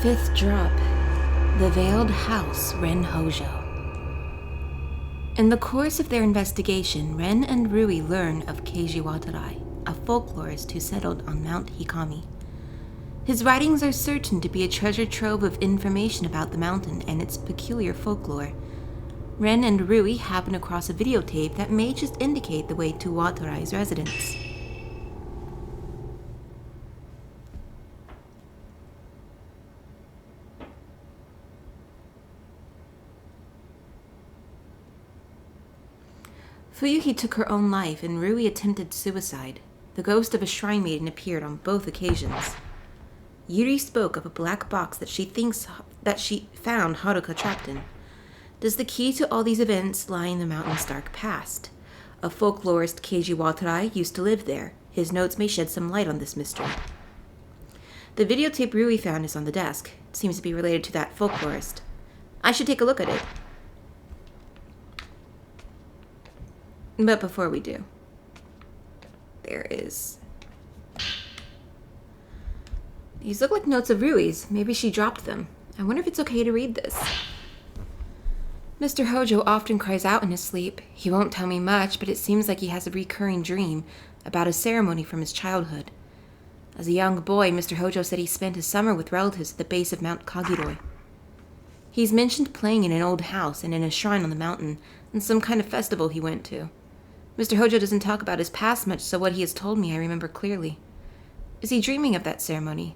Fifth drop. The Veiled House, Ren Hojo. In the course of their investigation, Ren and Rui learn of Keiji Watarai, a folklorist who settled on Mount Hikami. His writings are certain to be a treasure trove of information about the mountain and its peculiar folklore. Ren and Rui happen across a videotape that may just indicate the way to Watarai's residence. Fuyuki took her own life and Rui attempted suicide. The ghost of a shrine maiden appeared on both occasions. Yuri spoke of a black box that she thinks that she found Haruka trapped in. Does the key to all these events lie in the mountain's dark past? A folklorist, Keiji Watarai, used to live there. His notes may shed some light on this mystery. The videotape Rui found is on the desk. It seems to be related to that folklorist. I should take a look at it. But before we do, there is... These look like notes of Rui's. Maybe she dropped them. I wonder if it's okay to read this. Mr. Hojo often cries out in his sleep. He won't tell me much, but it seems like he has a recurring dream about a ceremony from his childhood. As a young boy, Mr. Hojo said he spent his summer with relatives at the base of Mount Kagiroi. He's mentioned playing in an old house and in a shrine on the mountain, and some kind of festival he went to. Mr. Hojo doesn't talk about his past much, so what he has told me I remember clearly. Is he dreaming of that ceremony?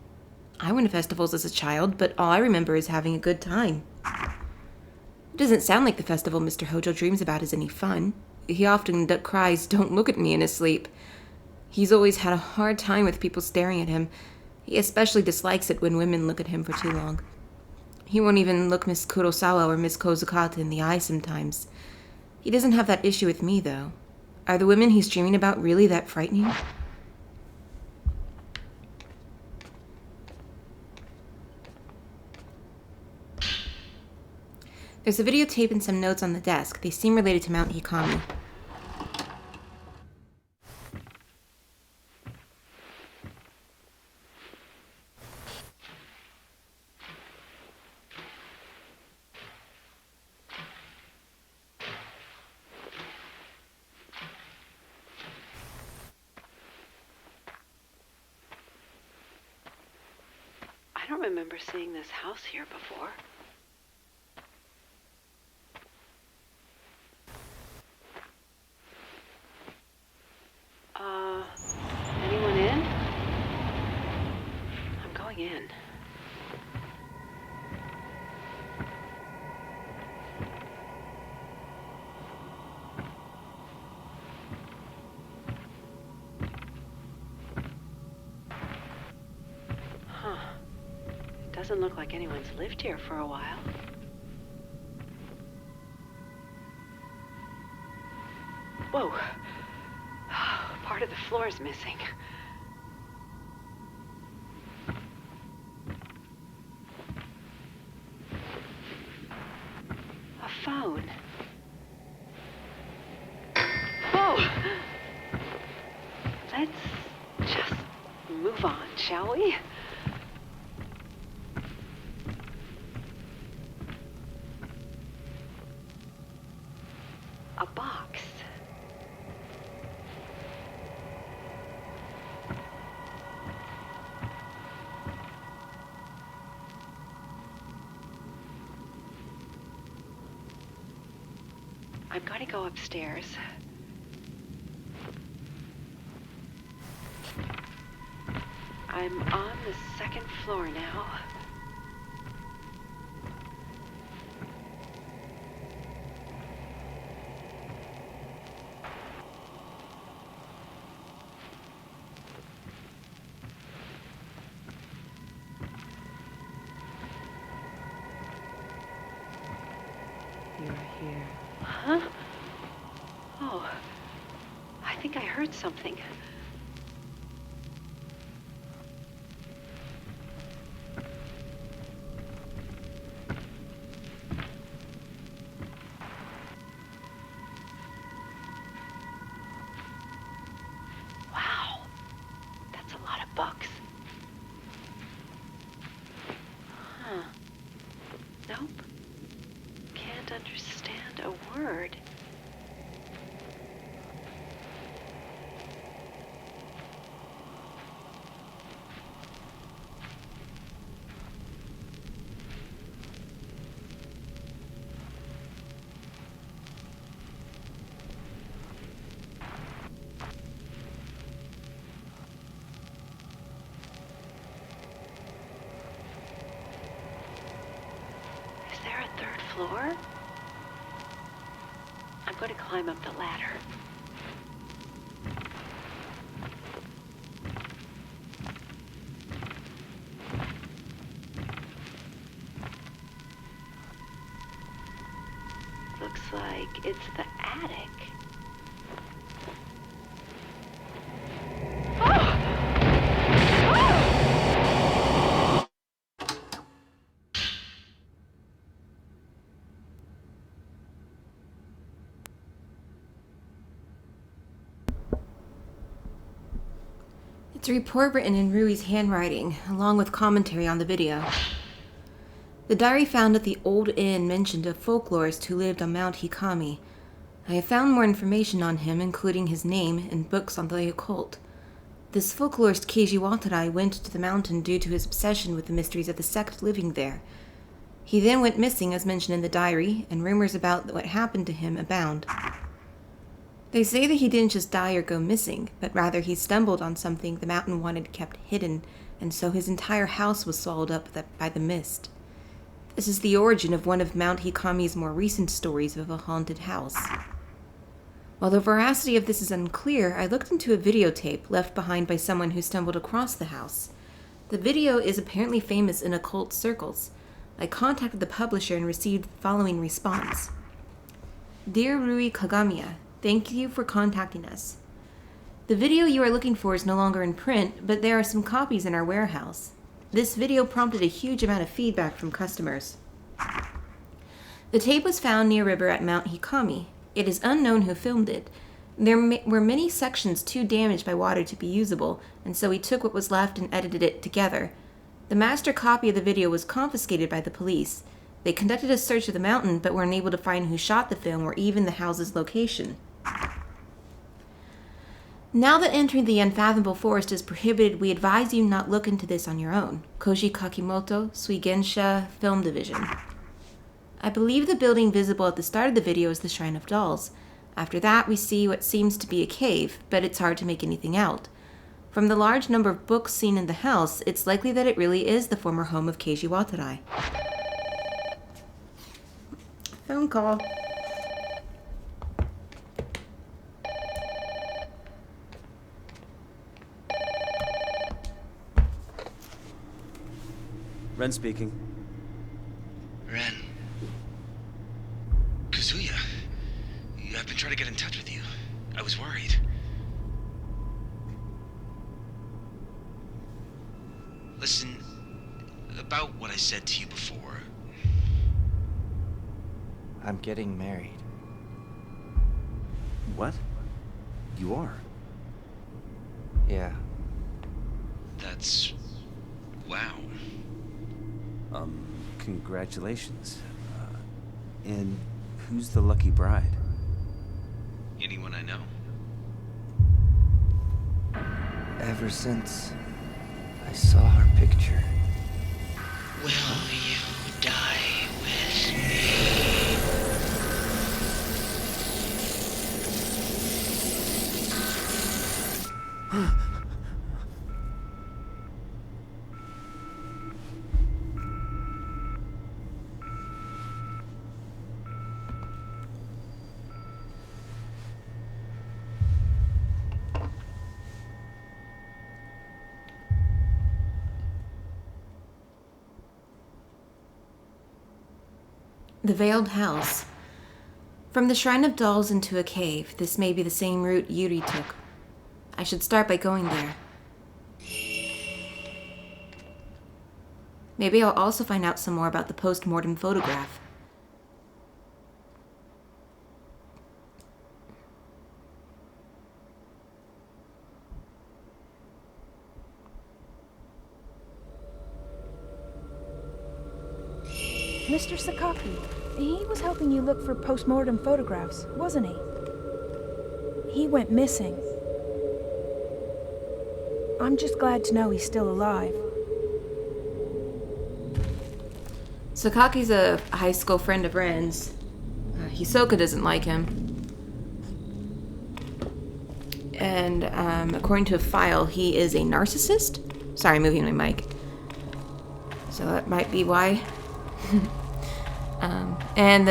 I went to festivals as a child, but all I remember is having a good time. It doesn't sound like the festival Mr. Hojo dreams about is any fun. He often cries, "Don't look at me," in his sleep. He's always had a hard time with people staring at him. He especially dislikes it when women look at him for too long. He won't even look Miss Kurosawa or Miss Kozukata in the eye sometimes. He doesn't have that issue with me, though. Are the women he's dreaming about really that frightening? There's a videotape and some notes on the desk. They seem related to Mount Hikami. I don't remember seeing this house here before. Anyone in? I'm going in. Huh. Doesn't look like anyone's lived here for a while. Whoa. Part of the floor is missing. A phone. Whoa! Let's just move on, shall we? A box. I'm going to go upstairs. I'm on the second floor now. You're here. Huh? Oh, I think I heard something. Wow, that's a lot of books. floor? I'm going to climb up the ladder. Looks like it's the attic. It's a report written in Rui's handwriting, along with commentary on the video. The diary found at the old inn mentioned a folklorist who lived on Mount Hikami. I have found more information on him, including his name and books on the occult. This folklorist Keiji Watarai went to the mountain due to his obsession with the mysteries of the sect living there. He then went missing, as mentioned in the diary, and rumors about what happened to him abound. They say that he didn't just die or go missing, but rather he stumbled on something the mountain wanted kept hidden, and so his entire house was swallowed up by the mist. This is the origin of one of Mount Hikami's more recent stories of a haunted house. While the veracity of this is unclear, I looked into a videotape left behind by someone who stumbled across the house. The video is apparently famous in occult circles. I contacted the publisher and received the following response. Dear Rui Kagamiya, thank you for contacting us. The video you are looking for is no longer in print, but there are some copies in our warehouse. This video prompted a huge amount of feedback from customers. The tape was found near a river at Mount Hikami. It is unknown who filmed it. There were many sections too damaged by water to be usable, and so we took what was left and edited it together. The master copy of the video was confiscated by the police. They conducted a search of the mountain, but were unable to find who shot the film or even the house's location. Now that entering the unfathomable forest is prohibited, we advise you not look into this on your own. Koji Kakimoto, Suigensha Film Division. I believe the building visible at the start of the video is the Shrine of Dolls. After that, we see what seems to be a cave, but it's hard to make anything out. From the large number of books seen in the house, it's likely that it really is the former home of Keiji Watarai. Phone call. Ren speaking. Ren. Kazuya. I've been trying to get in touch with you. I was worried. Listen, about what I said to you before. I'm getting married. What? You are? Yeah. That's... wow. Congratulations. And who's the lucky bride? Anyone I know? Ever since I saw her picture. Will you die with me? The Veiled House. From the Shrine of Dolls into a cave, this may be the same route Yuri took. I should start by going there. Maybe I'll also find out some more about the post-mortem photograph. Mr. Sakaki, he was helping you look for post-mortem photographs, wasn't he? He went missing. I'm just glad to know he's still alive. Sakaki's a high school friend of Ren's. Hisoka doesn't like him. And according to a file, he is a narcissist? Sorry, moving my mic. So that might be why. And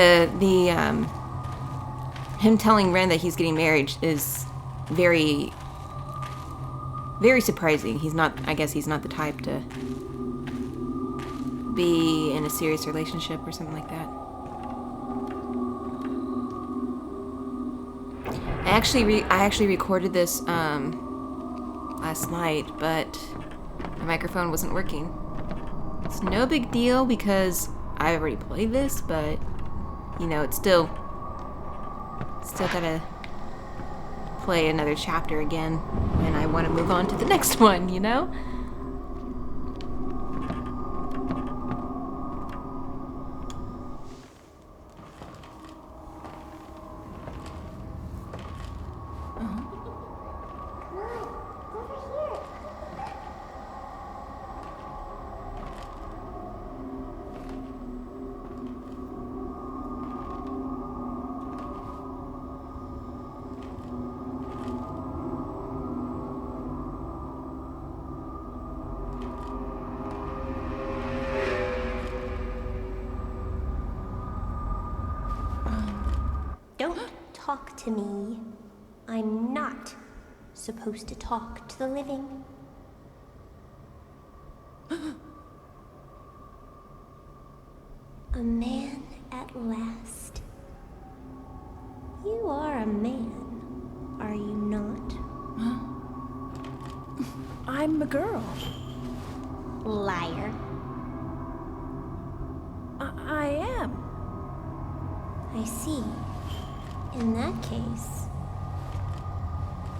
him telling Ren that he's getting married is very, very surprising. I guess he's not the type to be in a serious relationship or something like that. I actually recorded this last night, but my microphone wasn't working. It's no big deal because I already played this, but you know, it's still gotta play another chapter again when I want to move on to the next one, you know? Don't talk to me. I'm not supposed to talk to the living. A man at last. You are a man, are you not? I'm a girl. Liar. I am. I see. In that case,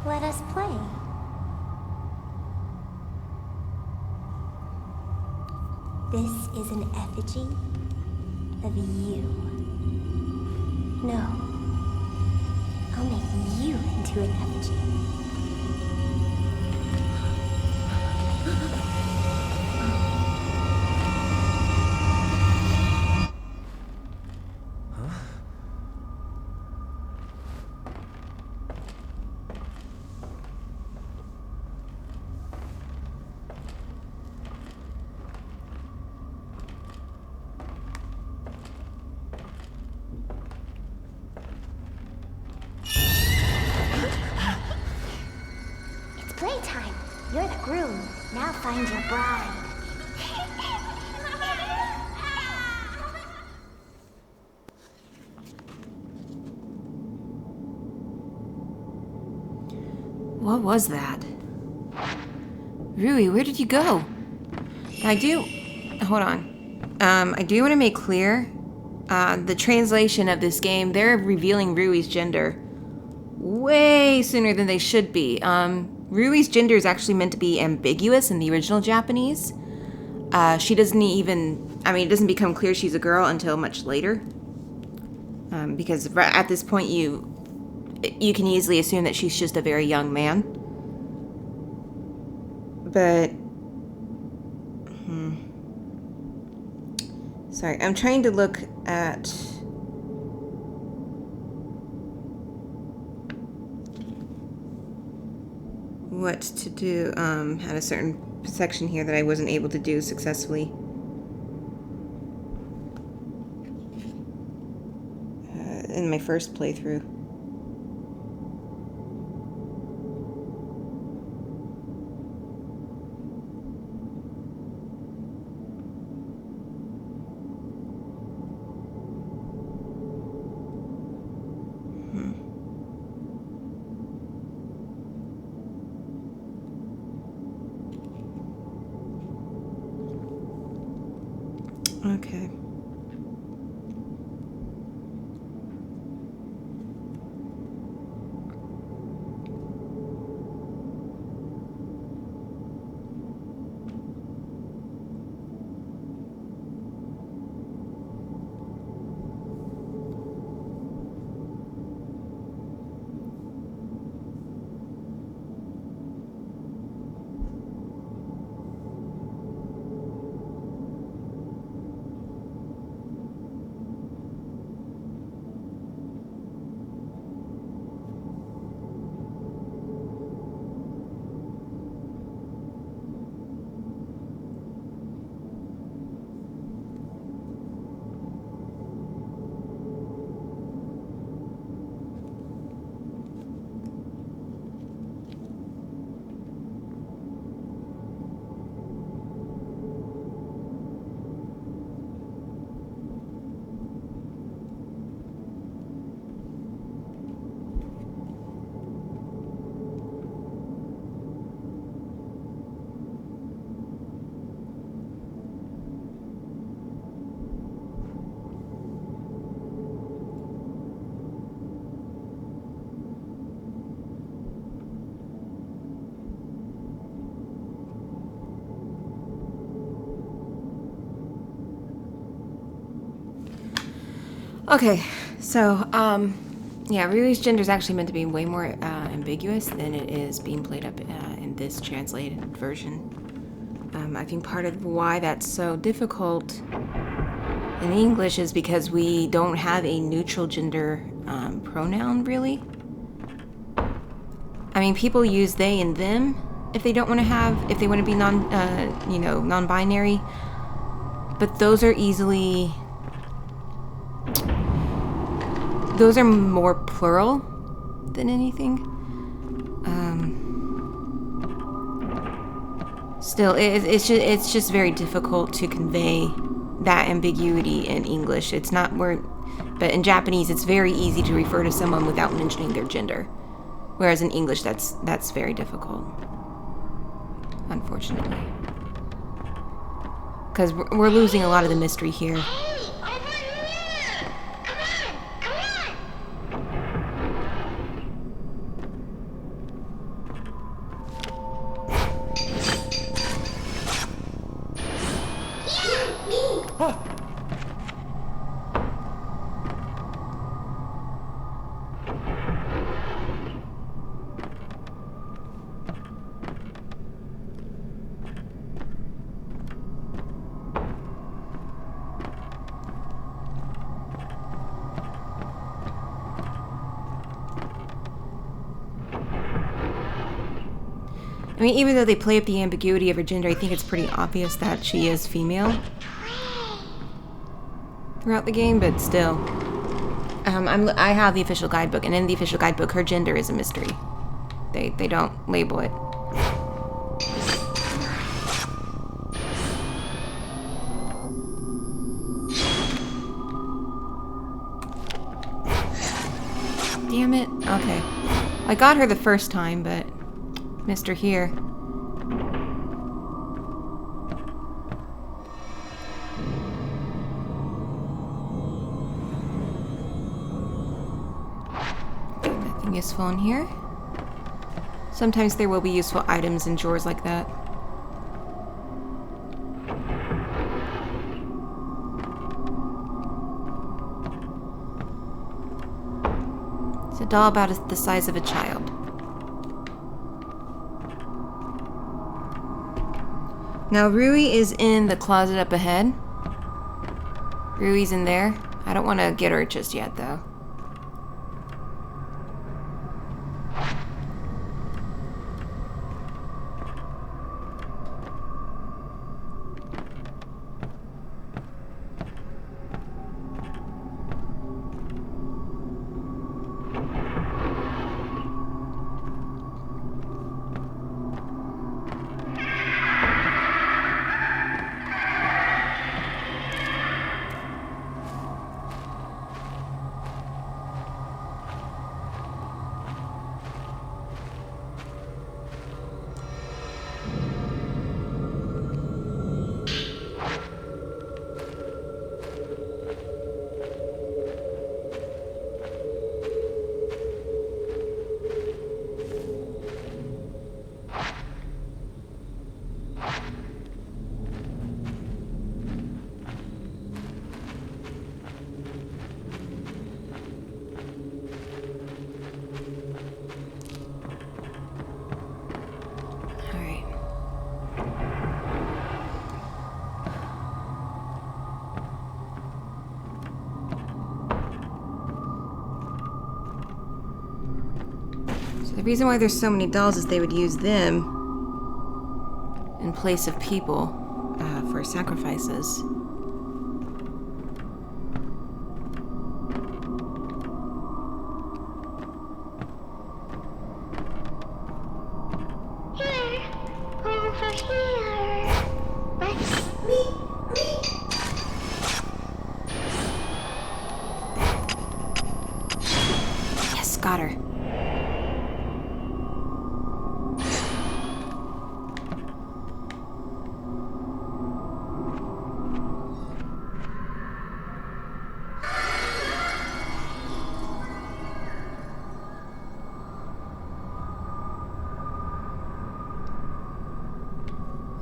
let us play. This is an effigy of you. No, I'll make you into an effigy. Playtime. You're the groom. Now find your bride. What was that? Rui, where did you go? Hold on. I do want to make clear, the translation of this game, they're revealing Rui's gender way sooner than they should be. Rui's gender is actually meant to be ambiguous in the original Japanese. She doesn't even, it doesn't become clear she's a girl until much later. Because at this point you can easily assume that she's just a very young man. But, sorry, I'm trying to look at what to do at a certain section here that I wasn't able to do successfully. In my first playthrough. Okay. Okay, so, yeah, Ryui's gender is actually meant to be way more ambiguous than it is being played up in this translated version. I think part of why that's so difficult in English is because we don't have a neutral gender pronoun, really. I mean, people use they and them if they don't want to have, if they want to be non-binary, but those are more plural than anything. Still, it's just very difficult to convey that ambiguity in English. It's not but in Japanese, it's very easy to refer to someone without mentioning their gender, whereas in English, that's very difficult, unfortunately, because we're losing a lot of the mystery here. I mean, even though they play up the ambiguity of her gender, I think it's pretty obvious that she is female throughout the game, but still. I have the official guidebook, and in the official guidebook, her gender is a mystery. They don't label it. Damn it. Okay. I got her the first time, but missed her here. Nothing useful in here. Sometimes there will be useful items in drawers like that. It's a doll about the size of a child. Now, Rui is in the closet up ahead. Rui's in there. I don't want to get her just yet, though. The reason why there's so many dolls is they would use them in place of people for sacrifices. Yes, got her.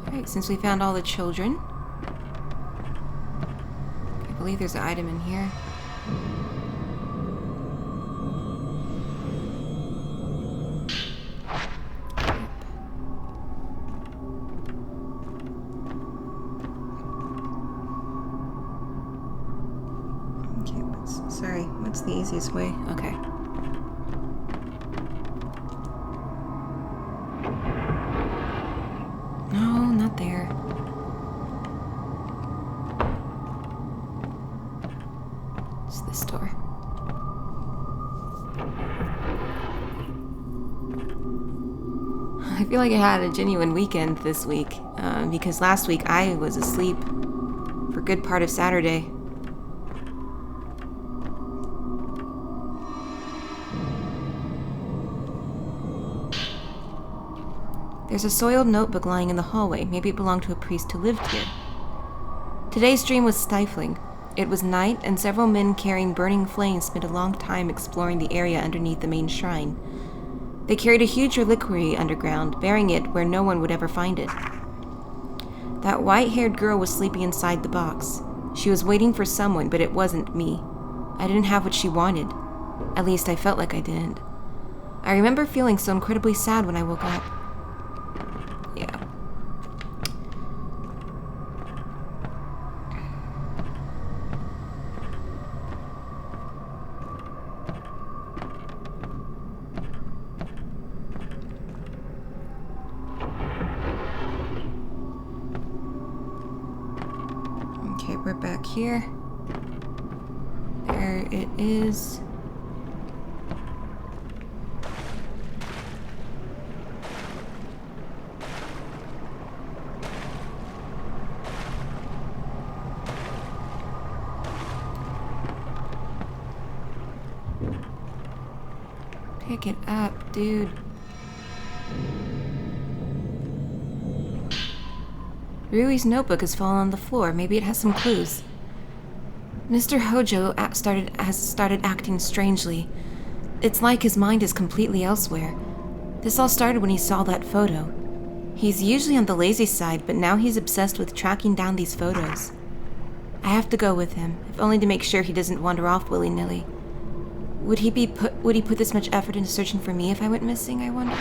Alright, since we found all the children, I believe there's an item in here. Okay, what's the easiest way? Okay. No, not there. It's this door. I feel like I had a genuine weekend this week, because last week I was asleep for a good part of Saturday. There's a soiled notebook lying in the hallway. Maybe it belonged to a priest who lived here. Today's dream was stifling. It was night, and several men carrying burning flames spent a long time exploring the area underneath the main shrine. They carried a huge reliquary underground, burying it where no one would ever find it. That white-haired girl was sleeping inside the box. She was waiting for someone, but it wasn't me. I didn't have what she wanted. At least I felt like I didn't. I remember feeling so incredibly sad when I woke up. Yeah. Okay, we're back here. There it is. Pick it up, dude. Rui's notebook has fallen on the floor. Maybe it has some clues. Mr. Hojo has started acting strangely. It's like his mind is completely elsewhere. This all started when he saw that photo. He's usually on the lazy side, but now he's obsessed with tracking down these photos. I have to go with him, if only to make sure he doesn't wander off willy-nilly. Would he put this much effort into searching for me if I went missing, I wonder?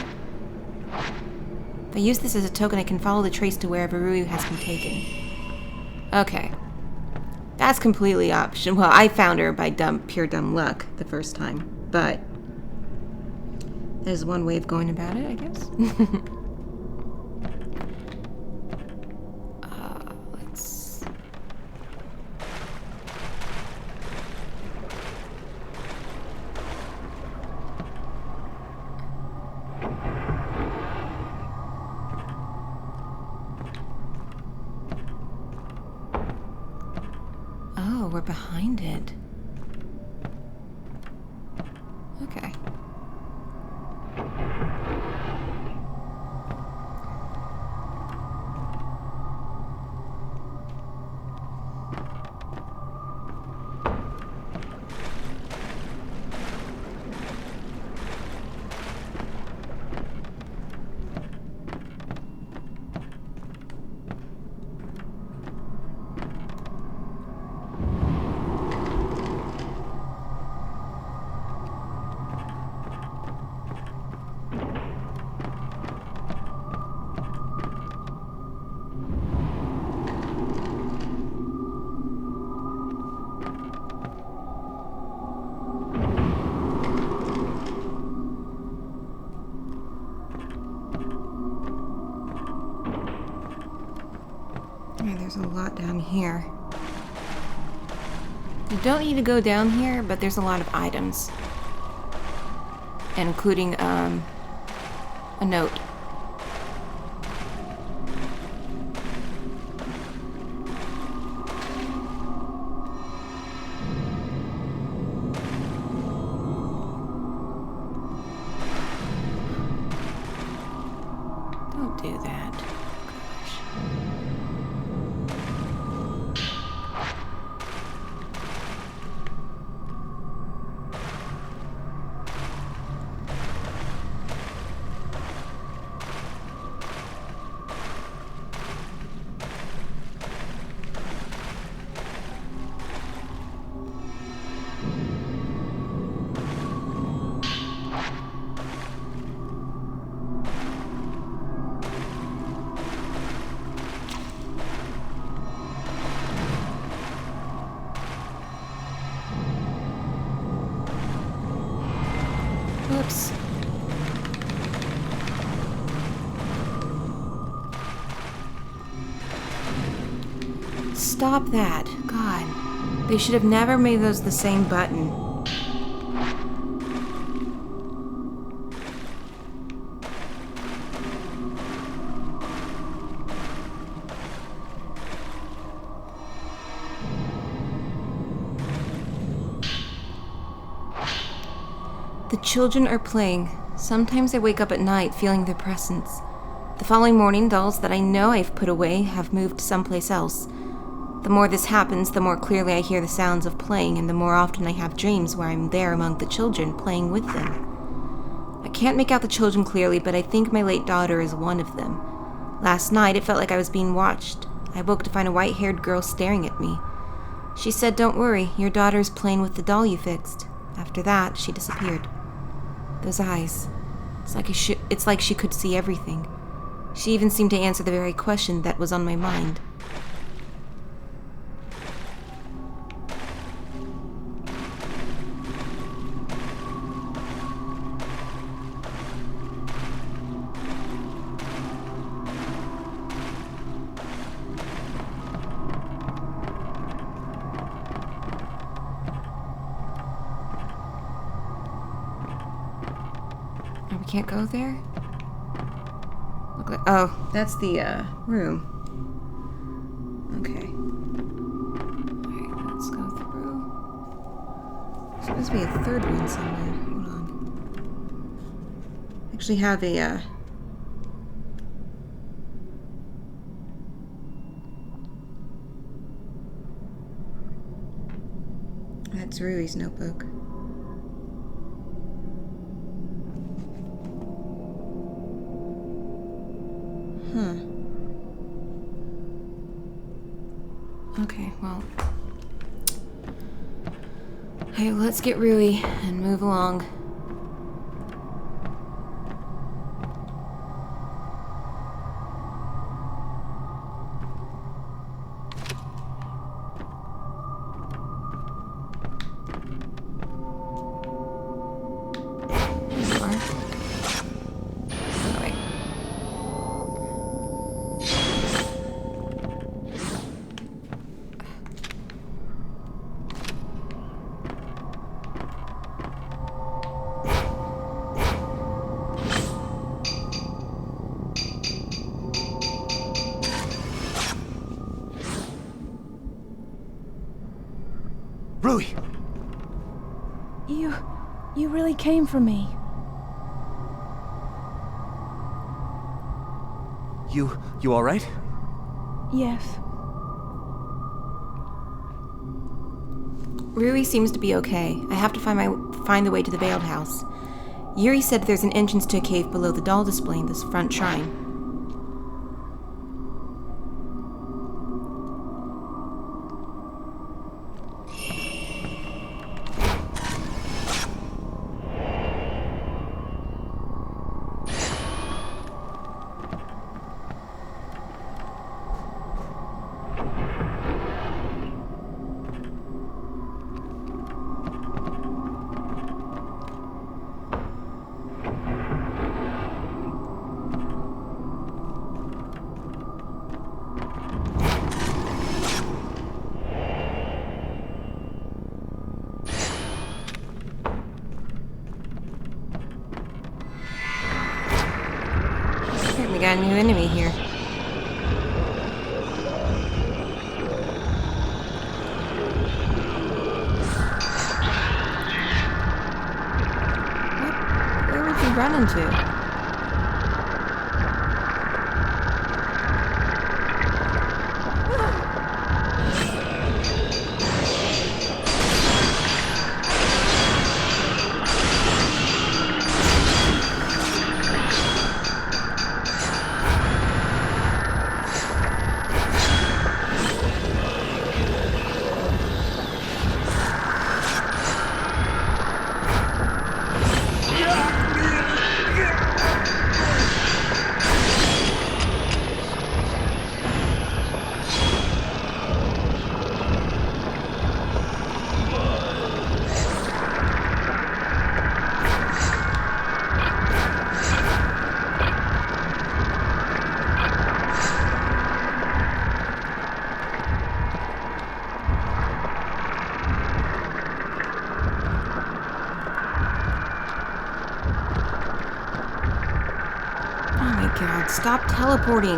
If I use this as a token, I can follow the trace to wherever Rui has been taken. Okay. That's completely optional. Well, I found her by pure dumb luck the first time, but there's one way of going about it, I guess. Let's... Oh, we're behind it. Okay. There's a lot down here. You don't need to go down here, but there's a lot of items. And including, a note. Don't do that. Gosh. house. Stop that. God. They should have never made those the same button. The children are playing. Sometimes I wake up at night feeling their presence. The following morning, dolls that I know I've put away have moved someplace else. The more this happens, the more clearly I hear the sounds of playing, and the more often I have dreams where I'm there among the children, playing with them. I can't make out the children clearly, but I think my late daughter is one of them. Last night, it felt like I was being watched. I woke to find a white-haired girl staring at me. She said, "Don't worry, your daughter's playing with the doll you fixed." After that, she disappeared. Those eyes. It's like she could see everything. She even seemed to answer the very question that was on my mind. We can't go there? Look like, oh, that's the room. Okay. Alright, let's go through. There's supposed to be a third one somewhere. Hold on. I actually have a that's Rui's notebook. Huh. Okay, well. Hey, let's get Rui and move along. There you are. Oh, wait. Rui! You really came for me. You all right? Yes. Rui seems to be okay. I have to find the way to the veiled house. Yuri said there's an entrance to a cave below the doll display in this front shrine. We got a new enemy here. What? Where would you run into? stop teleporting.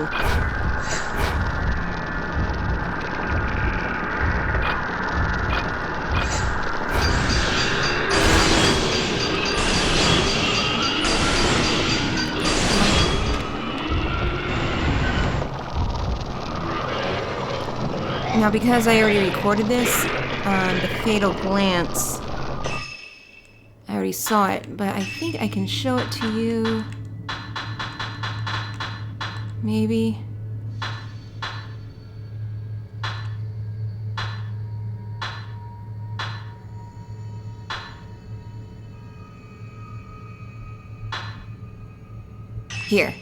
Now, because I already recorded this, the fatal glance, I already saw it, but I think I can show it to you. Maybe. Here.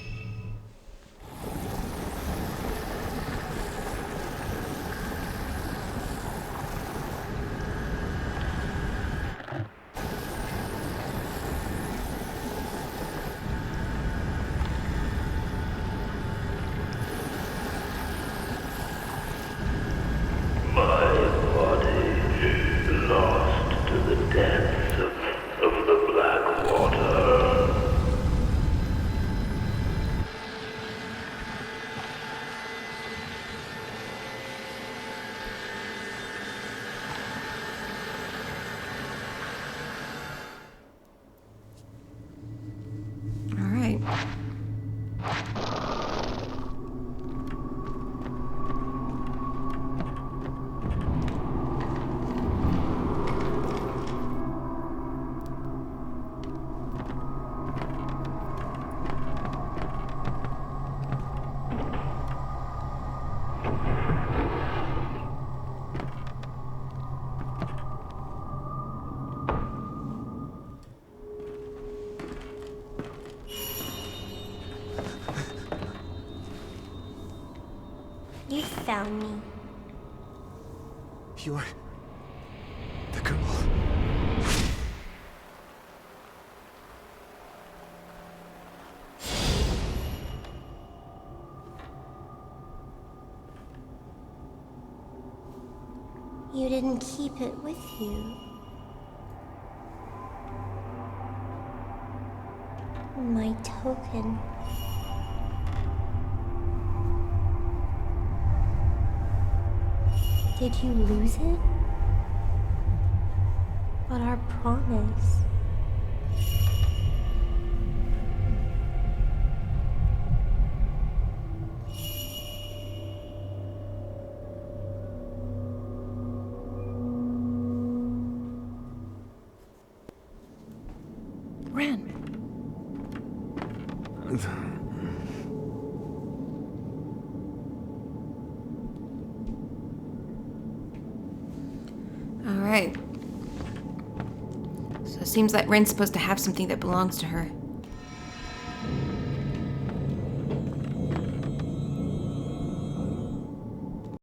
Lost to the depths of the black water. All right. You found me. You're the girl. You didn't keep it with you. My token. Did you lose it? But our promise. Ren, All right. So it seems like Ren's supposed to have something that belongs to her.